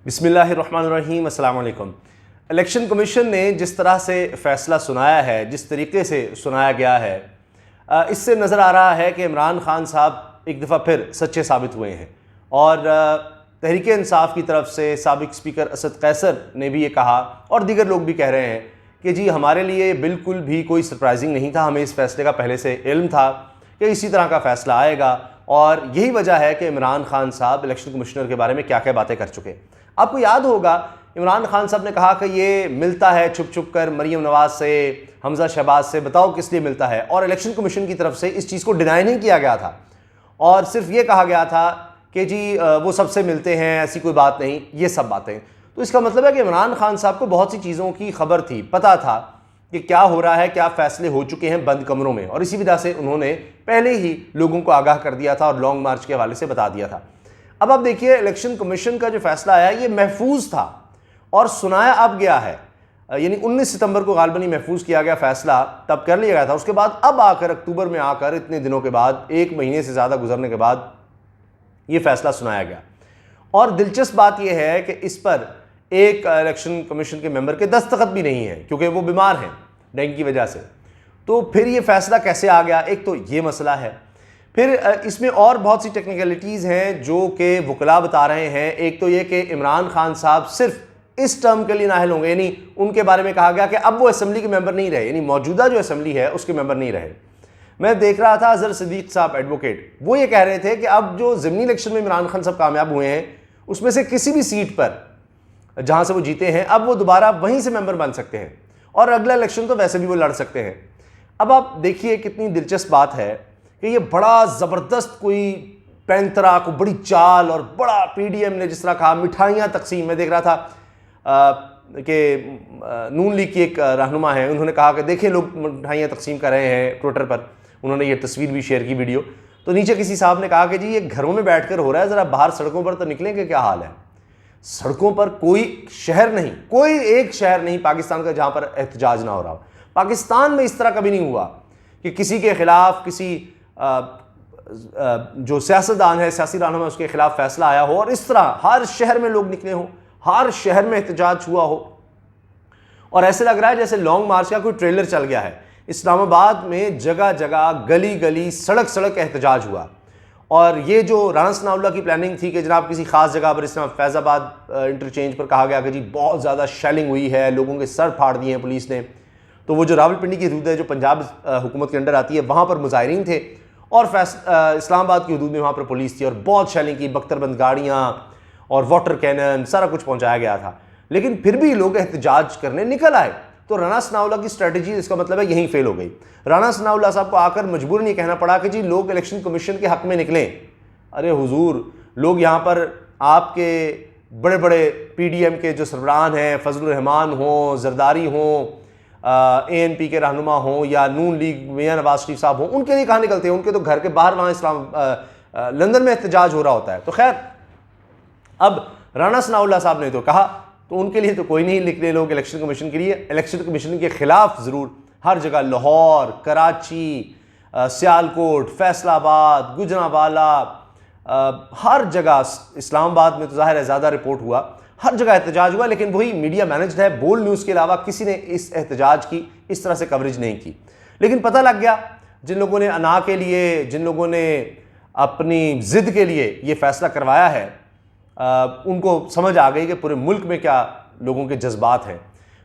बिस्मिल्लाहिर्रहमानिर्रहीम, अस्सलाम वालेकुम। इलेक्शन कमीशन ने जिस तरह से फ़ैसला सुनाया है, जिस तरीके से सुनाया गया है, इससे नज़र आ रहा है कि इमरान खान साहब एक दफ़ा फिर सच्चे साबित हुए हैं। और तहरीक इंसाफ की तरफ से साबिक स्पीकर असद कैसर ने भी ये कहा और दीगर लोग भी कह रहे हैं कि जी हमारे लिए बिल्कुल भी कोई सरप्राइजिंग नहीं था, हमें इस फैसले का पहले से इल्म था कि इसी तरह का फ़ैसला आएगा और यही वजह है कि इमरान खान साहब इलेक्शन कमिश्नर के बारे में क्या क्या बातें कर चुके। आपको याद होगा इमरान खान साहब ने कहा कि ये मिलता है छुप छुप कर मरीम नवाज से, हमजा शहबाज से, बताओ किस लिए मिलता है। और इलेक्शन कमीशन की तरफ से इस चीज़ को डिनाई नहीं किया गया था और सिर्फ ये कहा गया था कि जी वो सबसे मिलते हैं, ऐसी कोई बात नहीं, ये सब बातें। तो इसका मतलब है कि इमरान खान साहब को बहुत सी चीज़ों की खबर थी, पता था कि क्या हो रहा है, क्या फ़ैसले हो चुके हैं बंद कमरों में, और इसी वजह से उन्होंने पहले ही लोगों को आगाह कर दिया था और लॉन्ग मार्च के हवाले से बता दिया था। अब आप देखिए इलेक्शन कमीशन का जो फैसला आया ये महफूज था और सुनाया अब गया है, यानी 19 सितंबर को गालबनी महफूज किया गया फैसला, तब कर लिया गया था। उसके बाद अब आकर अक्टूबर में आकर इतने दिनों के बाद, एक महीने से ज़्यादा गुजरने के बाद ये फैसला सुनाया गया। और दिलचस्प बात यह है कि इस पर एक इलेक्शन कमीशन के मेंबर के दस्तखत भी नहीं है क्योंकि वो बीमार हैं डेंगू की वजह से। तो फिर ये फैसला कैसे आ गया, एक तो ये मसला है। फिर इसमें और बहुत सी टेक्निकलिटीज़ हैं जो कि वकला बता रहे हैं। एक तो ये कि इमरान खान साहब सिर्फ इस टर्म के लिए नाअहल होंगे, यानी उनके बारे में कहा गया कि अब वो असम्बली के मेंबर नहीं रहे, यानी मौजूदा जो असम्बली है उसके मेंबर नहीं रहे। मैं देख रहा था अजहर सिद्दीक साहब एडवोकेट, वो ये कह रहे थे कि अब जो ज़मीनी इलेक्शन में इमरान खान साहब कामयाब हुए हैं उसमें से किसी भी सीट पर जहाँ से वो जीते हैं अब वो दोबारा वहीं से मेंबर बन सकते हैं और अगला इलेक्शन तो वैसे भी वो लड़ सकते हैं। अब आप देखिए कितनी दिलचस्प बात है कि ये बड़ा ज़बरदस्त कोई पैंतरा को बड़ी चाल और बड़ा पीडीएम ने जिस तरह कहा मिठाइयाँ तकसीम, मैं देख रहा था कि नून लीग की एक रहनुमा है, उन्होंने कहा कि देखिए लोग मिठाइयाँ तकसीम कर रहे हैं ट्विटर पर, उन्होंने ये तस्वीर भी शेयर की वीडियो। तो नीचे किसी साहब ने कहा कि जी ये घरों में बैठकर हो रहा है, ज़रा बाहर सड़कों पर तो निकलेंगे, क्या हाल है। सड़कों पर कोई शहर नहीं, कोई एक शहर नहीं पाकिस्तान का जहाँ पर एहतजाज ना हो रहा हो। पाकिस्तान में इस तरह कभी नहीं हुआ कि किसी के खिलाफ किसी जो सियासतदान है, सियासी रहनुमा, उसके खिलाफ फैसला आया हो और इस तरह हर शहर में लोग निकले हों, हर शहर में एहतजाज हुआ हो। और ऐसे लग रहा है जैसे लॉन्ग मार्च का कोई ट्रेलर चल गया है। इस्लामाबाद में जगह जगह, गली गली, सड़क सड़क एहतजाज हुआ। और ये जो राना सनाउल्लाह की प्लानिंग थी कि जनाब किसी खास जगह पर, इस तरह फैज़ाबाद इंटरचेंज पर कहा गया कि जी बहुत ज़्यादा शेलिंग हुई है, लोगों के सर फाड़ दिए हैं पुलिस ने, तो वो जो रावलपिंडी की हदूद है जो पंजाब हुकूमत के अंडर आती है वहाँ पर मुजाहिरीन थे और इस्लामाबाद की हदूद में वहाँ पर पुलिस थी और बहुत शेलिंग की, बख्तरबंद गाड़ियाँ और वाटर कैनन, सारा कुछ पहुँचाया गया था। लेकिन फिर भी लोग एहतजाज करने निकल आए। तो राना सनाउल्लाह की स्ट्रेटजी, इसका मतलब है यहीं फेल हो गई। राना सनाउल्लाह साहब को आकर मजबूरन ये कहना पड़ा कि जी लोग इलेक्शन कमीशन के हक में निकलें। अरे हुजूर, लोग यहाँ पर आपके बड़े बड़े पीडीएम के जो सरबराहान हैं, फजलुर रहमान हों, जरदारी हों, एएनपी के रहनुमा हों या नून लीग मियां नवाज शरीफ साहब हों, उनके लिए कहाँ निकलते हैं? उनके तो घर के बाहर वहाँ लंदन में एहतजाज हो रहा होता है। तो खैर, अब राना सनाउल्लाह साहब ने तो कहा, तो उनके लिए तो कोई नहीं निकले लोग इलेक्शन कमीशन के लिए। इलेक्शन कमीशन के खिलाफ ज़रूर हर जगह, लाहौर, कराची, सियालकोट, फैसलाबाद, गुजरांवाला, हर जगह, इस्लामाबाद में तो ज़ाहिर है ज़्यादा रिपोर्ट हुआ, हर जगह एहतजाज हुआ। लेकिन वही मीडिया मैनेज्ड है, बोल्ड न्यूज़ के अलावा किसी ने इस एहतजाज की इस तरह से कवरेज नहीं की। लेकिन पता लग गया, जिन लोगों ने अना के लिए, जिन लोगों ने अपनी ज़िद के लिए ये फ़ैसला करवाया है, उनको समझ आ गई कि पूरे मुल्क में क्या लोगों के जज्बात हैं।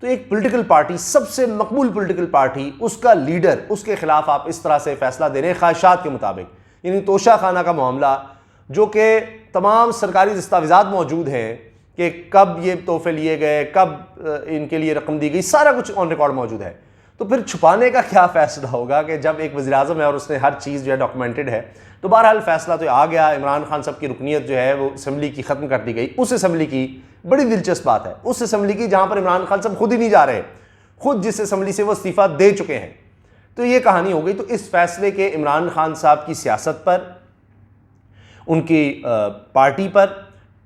तो एक पॉलिटिकल पार्टी, सबसे मकबूल पॉलिटिकल पार्टी, उसका लीडर, उसके खिलाफ आप इस तरह से फैसला दे रहे हैं ख्वाहिशात के मुताबिक, यानी तोशा खाना का मामला, जो कि तमाम सरकारी दस्तावेज़ात मौजूद हैं कि कब ये तोहफे लिए गए, कब इनके लिए रकम दी गई, सारा कुछ ऑन रिकॉर्ड मौजूद है। तो फिर छुपाने का क्या फ़ैसला होगा कि जब एक वज़ीर-ए-आज़म है और उसने हर चीज़ जो है डॉक्यूमेंटेड है। तो बहरहाल फ़ैसला तो आ गया। इमरान खान साहब की रुकनीत जो है वो असम्बली की ख़त्म कर दी गई। उस असम्बली की बड़ी दिलचस्प बात है, उस असम्बली की जहाँ पर इमरान खान साहब खुद ही नहीं जा रहे, खुद जिस असम्बली से वो इस्तीफ़ा दे चुके हैं। तो ये कहानी हो गई। तो इस फैसले के इमरान खान साहब की सियासत पर, उनकी पार्टी पर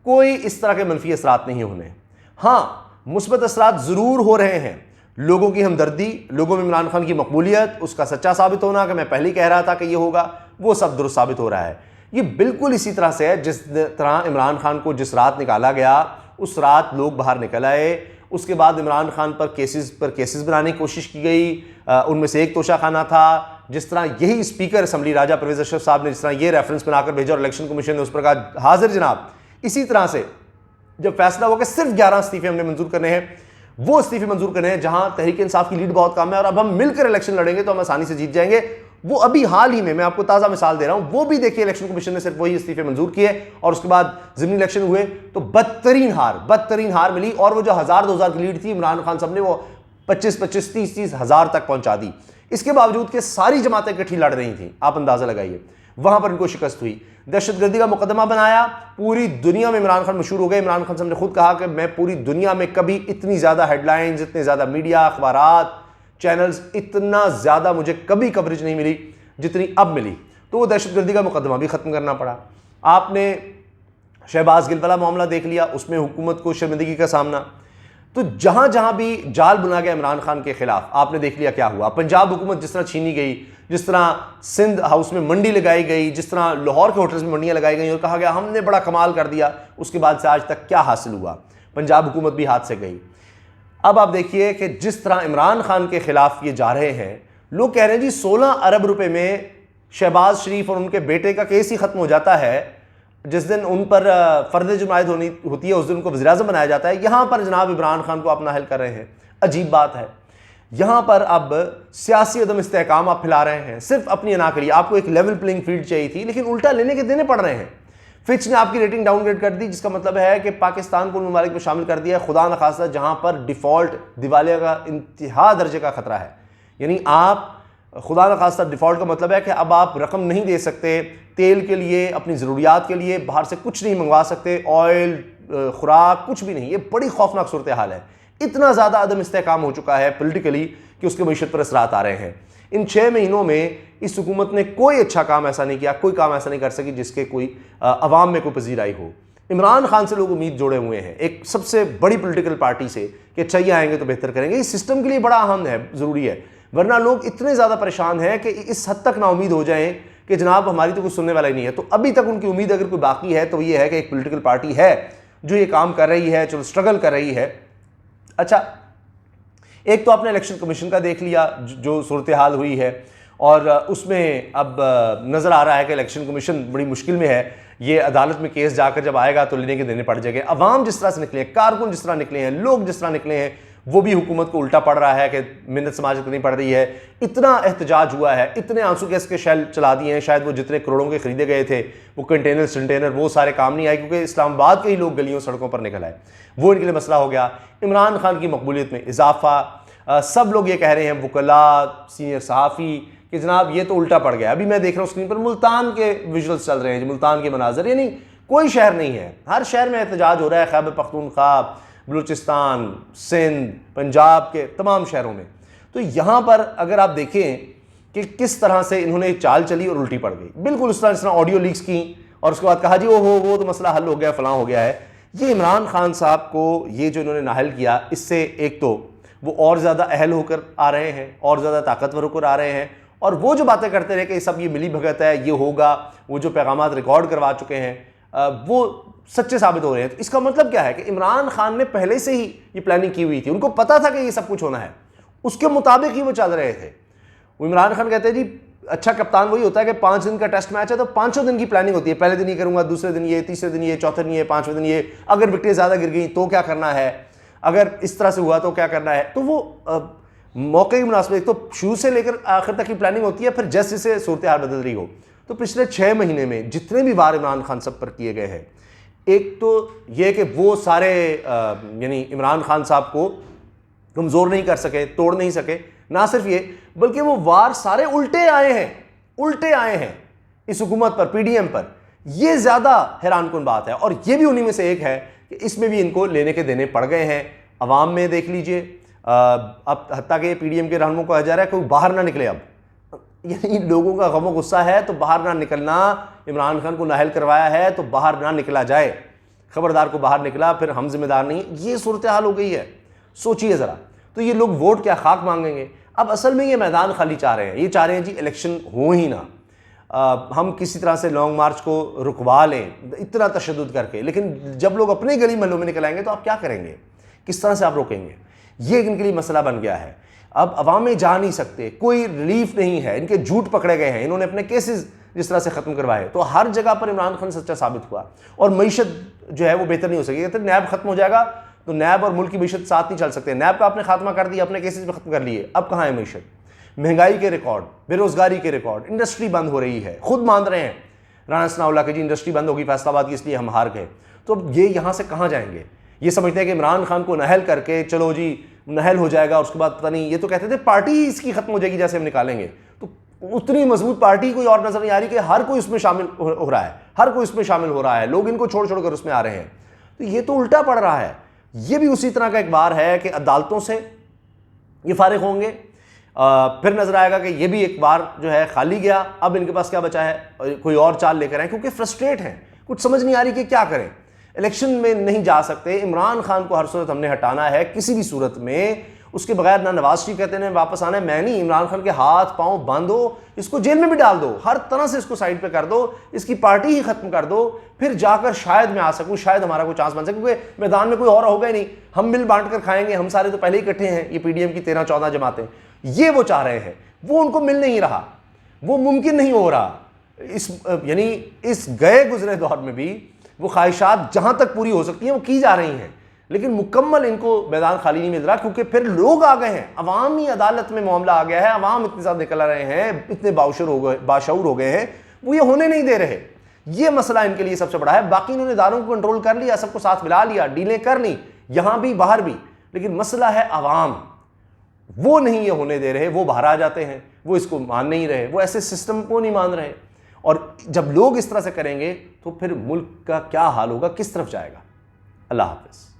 कोई इस तरह के मनफी असरात नहीं होने। हाँ, मुस्बत असरात ज़रूर हो रहे हैं। लोगों की हमदर्दी, लोगों में इमरान खान की मकबूलियत, उसका सच्चा साबित होना कि मैं पहले ही कह रहा था कि ये होगा, वो सब दुरुस्त साबित हो रहा है। ये बिल्कुल इसी तरह से है जिस तरह इमरान खान को जिस रात निकाला गया उस रात लोग बाहर निकल आए, उसके बाद इमरान खान पर केसेस बनाने की कोशिश की गई। उनमें से एक तोशा खाना था। जिस तरह यही स्पीकर असम्बली राजा परवेज अशरफ साहब ने जिस तरह ये रेफरेंस बनाकर भेजा और इलेक्शन कमीशन ने उस पर कहा हाजिर जनाब, इसी तरह से जब फैसला हुआ कि सिर्फ 11 इस्तीफे हमने मंजूर करने हैं, वो इस्तीफे मंजूर करने हैं जहां तहरीक इंसाफ की लीड बहुत कम है और अब हम मिलकर इलेक्शन लड़ेंगे तो हम आसानी से जीत जाएंगे। वो अभी हाल ही में मैं आपको ताज़ा मिसाल दे रहा हूं, वो भी देखिए इलेक्शन कमीशन ने सिर्फ वही इस्तीफे मंजूर किए और उसके बाद ज़िमनी इलेक्शन हुए तो बदतरीन हार मिली और वो जो 1000-2000 की लीड थी इमरान खान साहब ने वो 25-25, 30-30 हज़ार तक पहुंचा दी। इसके बावजूद कि सारी जमातें इकट्ठी लड़ रही थी, आप अंदाजा लगाइए, वहां पर इनको शिकस्त हुई। दहशतगर्दी का मुकदमा बनाया, पूरी दुनिया में इमरान खान मशहूर हो गए। इमरान खान साहब ने खुद कहा कि मैं पूरी दुनिया में कभी इतनी ज़्यादा हेडलाइंस, इतने ज़्यादा मीडिया, अखबारात, चैनल्स, इतना ज़्यादा मुझे कभी कवरेज नहीं मिली जितनी अब मिली। तो वो दहशतगर्दी का मुकदमा भी ख़त्म करना पड़ा। आपने शहबाज गिल वाला मामला देख लिया, उसमें हुकूमत को शर्मिंदगी का सामना। तो जहां जहां भी जाल बुना गया इमरान खान के खिलाफ, आपने देख लिया क्या हुआ। पंजाब हुकूमत जिस तरह छीनी गई, जिस तरह सिंध हाउस में मंडी लगाई गई, जिस तरह लाहौर के होटल्स में मंडियां लगाई गई और कहा गया हमने बड़ा कमाल कर दिया, उसके बाद से आज तक क्या हासिल हुआ, पंजाब हुकूमत भी हाथ से गई। अब आप देखिए कि जिस तरह इमरान खान के खिलाफ ये जा रहे हैं, लोग कह रहे हैं जी 16 अरब रुपए में शहबाज शरीफ और उनके बेटे का केस ही खत्म हो जाता है। जिस दिन उन पर फर्द जुर्मायत होती है उस दिन उनको वज़ीर-ए-आज़म बनाया जाता है। यहाँ पर जनाब इमरान खान को आप नाअहल कर रहे हैं। अजीब बात है, यहाँ पर अब सियासी अदम इस्तेहकाम आप फैला रहे हैं सिर्फ अपनी अना के लिए। आपको एक लेवल प्लेइंग फील्ड चाहिए थी, लेकिन उल्टा लेने के देने पड़ रहे हैं। फिच ने आपकी रेटिंग डाउनग्रेड कर दी, जिसका मतलब है कि पाकिस्तान को उन ममालिक में शामिल कर दिया है, खुदा न खास्ता जहाँ पर डिफ़ॉल्ट दिवालिया का इंतहा दर्जे का खतरा है। यानी आप खुदा न खास्ता डिफ़ॉल्ट का मतलब है कि अब आप रकम नहीं दे सकते तेल के लिए, अपनी ज़रूरियात के लिए बाहर से कुछ नहीं मंगवा सकते, ऑयल, खुराक, कुछ भी नहीं। ये बड़ी खौफनाक सूरत हाल है। इतना ज़्यादा अदम इस्तेहकाम हो चुका है पॉलिटिकली कि उसके मईशत पर असरात आ रहे हैं। इन 6 महीनों में इस हुकूमत ने कोई अच्छा काम ऐसा नहीं किया, कोई काम ऐसा नहीं कर सकी जिसके कोई अवाम में कोई पजीराई हो। इमरान खान से लोग उम्मीद जोड़े हुए हैं एक सबसे बड़ी पॉलिटिकल पार्टी से कि अच्छा ये आएंगे तो बेहतर करेंगे। इस सिस्टम के लिए बड़ा अहम है, ज़रूरी है, वरना लोग इतने ज़्यादा परेशान हैं कि इस हद तक नाउमीद हो जाएं कि जनाब हमारी तो कुछ सुनने वाला ही नहीं है। तो अभी तक उनकी उम्मीद अगर कोई बाकी है तो ये है कि एक पॉलिटिकल पार्टी है जो ये काम कर रही है, चलो स्ट्रगल कर रही है। अच्छा, एक तो आपने इलेक्शन कमीशन का देख लिया जो सूरत हाल हुई है, और उसमें अब नज़र आ रहा है कि इलेक्शन कमीशन बड़ी मुश्किल में है। ये अदालत में केस जाकर जब आएगा तो लेने के देने पड़ जाएंगे। अवाम जिस तरह से निकले हैं, कारकुन जिस तरह निकले हैं, लोग जिस तरह निकले हैं, वो भी हुकूमत को उल्टा पड़ रहा है कि मिन्नत समाज करनी पड़ रही है। इतना एहतजाज हुआ है, इतने आंसू गैस के शैल चला दिए हैं, शायद वो जितने करोड़ों के खरीदे गए थे वो कंटेनर वो सारे काम नहीं आए, क्योंकि इस्लामाबाद के ही लोग गलियों सड़कों पर निकल आए। वो इनके लिए मसला हो गया। इमरान खान की मकबूलियत में इजाफा, सब लोग ये कह रहे हैं, वकला, सीनियर सहाफ़ी, कि जनाब ये तो उल्टा पड़ गया। अभी मैं देख रहा हूँ स्क्रीन पर मुल्तान के विजुअल्स चल रहे हैं, मुल्तान के मनाजर, यानी कोई शहर नहीं है, हर शहर में एहतजाज हो रहा है। खैबर पख्तूनख्वा, बलूचिस्तान, सिंध, पंजाब के तमाम शहरों में। तो यहाँ पर अगर आप देखें कि किस तरह से इन्होंने चाल चली और उल्टी पड़ गई, बिल्कुल उस तरह जिस तरह ऑडियो लीक्स की और उसके बाद कहा जी ओहो वो तो मसला हल हो गया, फलां हो गया है। ये इमरान खान साहब को ये जो इन्होंने नाहल किया, इससे एक तो वो और ज़्यादा अहल होकर आ रहे हैं, और ज़्यादा ताकतवर होकर आ रहे हैं, और वो जो बातें करते रहे कि सब ये मिली भगत है, ये होगा, वो जो पैगामात रिकॉर्ड करवा चुके हैं वो सच्चे साबित हो रहे हैं। तो इसका मतलब क्या है कि इमरान खान ने पहले से ही ये प्लानिंग की हुई थी, उनको पता था कि ये सब कुछ होना है, उसके मुताबिक ही वो चल रहे थे। वो इमरान खान कहते हैं जी अच्छा कप्तान वही होता है कि 5 दिन का टेस्ट मैच है तो 5 दिन की प्लानिंग होती है। पहले दिन ये करूंगा, दूसरे दिन ये, तीसरे दिन ये, चौथे दिन ये, 5वें दिन ये, अगर विकेटें ज़्यादा गिर गई तो क्या करना है, अगर इस तरह से हुआ तो क्या करना है। तो वो मौके की मुनासिबत, एक तो शुरू से लेकर आखिर तक की प्लानिंग होती है, फिर जैसे जैसे सूरत हाल बदल रही हो। तो पिछले 6 महीने में जितने भी वार इमरान खान सब पर किए गए हैं, एक तो ये कि वो सारे यानी इमरान खान साहब को कमज़ोर नहीं कर सके, तोड़ नहीं सके। ना सिर्फ ये, बल्कि वो वार सारे उल्टे आए हैं इस हुकूमत पर, PDM पर। ये ज़्यादा हैरानकुन बात है, और ये भी उन्हीं में से एक है कि इसमें भी इनको लेने के देने पड़ गए हैं। अवाम में देख लीजिए, अब हत्ता कि PDM के रहनुमाओं को कहा जा रहा है कि वो बाहर ना निकले। अब यानी लोगों का गम गुस्सा है तो बाहर ना निकलना, इमरान खान को नाहल करवाया है तो बाहर ना निकला जाए, खबरदार को बाहर निकला फिर हम जिम्मेदार नहीं। ये सूरत हाल हो गई है, सोचिए ज़रा। तो ये लोग वोट क्या खाक मांगेंगे। अब असल में ये मैदान खाली चाह रहे हैं, ये चाह रहे हैं जी इलेक्शन हो ही ना। हम किसी तरह से लॉन्ग मार्च को रुकवा लें इतना तशद्दुद करके, लेकिन जब लोग अपने गली महलों में निकल आएंगे तो आप क्या करेंगे, किस तरह से आप रोकेंगे? ये इनके लिए मसला बन गया है। अब अवाम में जा नहीं सकते, कोई रिलीफ नहीं है, इनके झूठ पकड़े गए हैं, इन्होंने अपने केसेस जिस तरह से ख़त्म करवाए, तो हर जगह पर इमरान खान सच्चा साबित हुआ और मईशत जो है वो बेहतर नहीं हो सकी। कहते नैब खत्म हो जाएगा तो नैब और मुल्क की मईशत साथ नहीं चल सकते। नैब का आपने खात्मा कर दिया, अपने केसेस में ख़त्म कर लिए, अब कहाँ है मईशत? महंगाई के रिकॉर्ड, बेरोजगारी के रिकॉर्ड, इंडस्ट्री बंद हो रही है, खुद मान रहे हैं राणा सनाउल्लाह के जी इंडस्ट्री बंद होगी फैसलाबाद की, इसलिए हम हार गए। तो अब ये यहाँ से कहाँ जाएंगे? ये समझते हैं कि इमरान खान को नहल करके चलो जी नहल हो जाएगा, उसके बाद पता नहीं, ये तो कहते थे पार्टी ही इसकी खत्म हो जाएगी जैसे हम निकालेंगे। तो उतनी मजबूत पार्टी कोई और नजर नहीं आ रही कि हर कोई उसमें शामिल हो रहा है, हर कोई उसमें शामिल हो रहा है, लोग इनको छोड़ छोड़ कर उसमें आ रहे हैं। तो ये तो उल्टा पड़ रहा है। ये भी उसी तरह का एक बार है कि अदालतों से ये फारिग होंगे, फिर नजर आएगा कि ये भी एक बार जो है खाली गया, अब इनके पास क्या बचा है, कोई और चाल लेकर आए, क्योंकि फ्रस्ट्रेट हैं, कुछ समझ नहीं आ रही कि क्या करें। इलेक्शन में नहीं जा सकते, इमरान खान को हर सूरत हमने हटाना है किसी भी सूरत में, उसके बगैर ना नवाज शरीफ कहते हैं वापस आना है, मैं नहीं, इमरान खान के हाथ पांव बांध दो, इसको जेल में भी डाल दो, हर तरह से इसको साइड पे कर दो, इसकी पार्टी ही खत्म कर दो, फिर जाकर शायद मैं आ सकूं, शायद हमारा कोई चांस बन सके, क्योंकि मैदान में कोई और होगा ही नहीं, हम मिल बांट कर खाएंगे, हम सारे तो पहले ही इकट्ठे हैं, ये पीडीएम की 13-14 जमातें, ये वो चाह रहे हैं, वो उनको मिल नहीं रहा, वो मुमकिन नहीं हो रहा। यानी इस गए गुजरे दौर में भी वो ख्वाहिशात जहां तक पूरी हो सकती हैं वो की जा रही हैं, लेकिन मुकम्मल इनको मैदान खाली नहीं मिल रहा, क्योंकि फिर लोग आ गए हैं, अवामी अदालत में मामला आ गया है, अवाम इतने ज़्यादा निकल रहे हैं, इतने बाशऊर हो गए हैं, वो ये होने नहीं दे रहे। ये मसला इनके लिए सबसे बड़ा है। बाकी इन्होंने इदारों को कंट्रोल कर लिया, सबको साथ मिला लिया, डीलें कर ली यहां भी बाहर भी, लेकिन मसला है अवाम, वो नहीं ये होने दे रहे, वो बाहर आ जाते हैं, वो इसको मान नहीं रहे, वो ऐसे सिस्टम को नहीं मान रहे। और जब लोग इस तरह से करेंगे तो फिर मुल्क का क्या हाल होगा, किस तरफ जाएगा? अल्लाह हाफ़िज़।